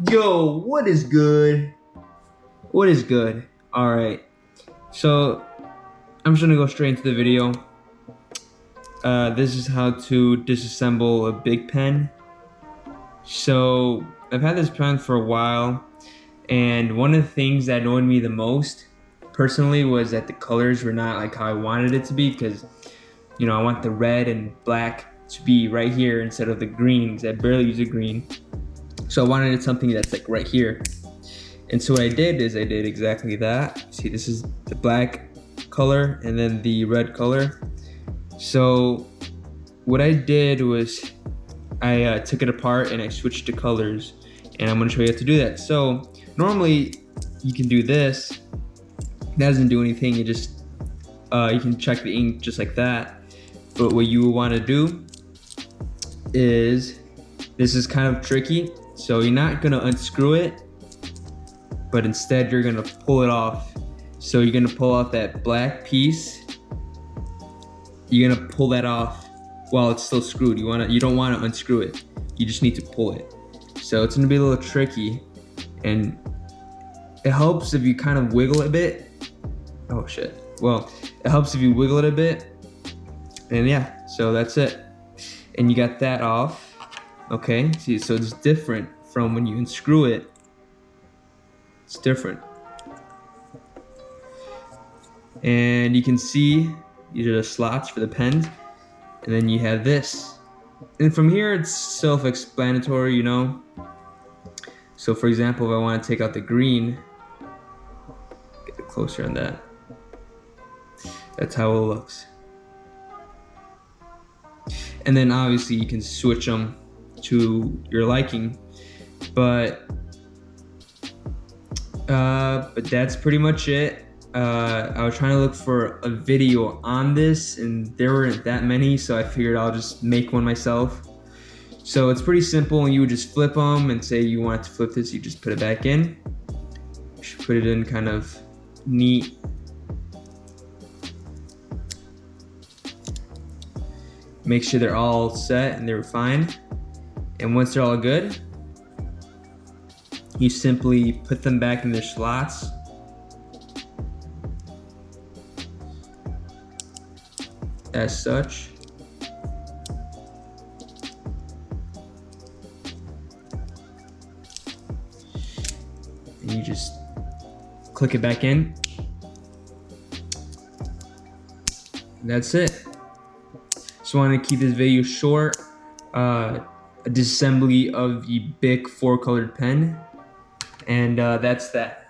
Yo, what is good? What is good? All right, so I'm just gonna go straight into the video. This is how to disassemble a big pen. So I've had this pen for a while, and one of the things that annoyed me the most, personally, was that the colors were not like how I wanted it to be. Because I want the red and black to be right here instead of the green, because I barely use a green. So I wanted it something that's like right here. And so what I did is I did exactly that. See, this is the black color and then the red color. So what I did was I took it apart and I switched the colors, and I'm gonna show you how to do that. So normally you can do this. That doesn't do anything. You just you can check the ink just like that. But what you want to do is, this is kind of tricky. So you're not gonna unscrew it, but instead you're gonna pull it off. So you're gonna pull off that black piece. You're gonna pull that off while it's still screwed. You don't wanna unscrew it. You just need to pull it. So it's gonna be a little tricky, and it helps if you kind of wiggle it a bit. Oh shit. Well, it helps if you wiggle it a bit. And yeah, so that's it. And you got that off. Okay, see, so it's different from when you unscrew it. It's different. And you can see these are the slots for the pens, and then you have this. And from here it's self-explanatory, So for example, if I want to take out the green, get it closer on that. That's how it looks. And then obviously you can switch them to your liking, but that's pretty much it. I was trying to look for a video on this, and there weren't that many, so I figured I'll just make one myself. So it's pretty simple, and you would just flip them, and say you want to flip this, you just put it back in. You should put it in kind of neat. Make sure they're all set and they're fine. And once they're all good, you simply put them back in their slots. As such. And you just click it back in. And that's it. Just want to keep this video short. A disassembly of the Bic 4-colored pen. And that's that.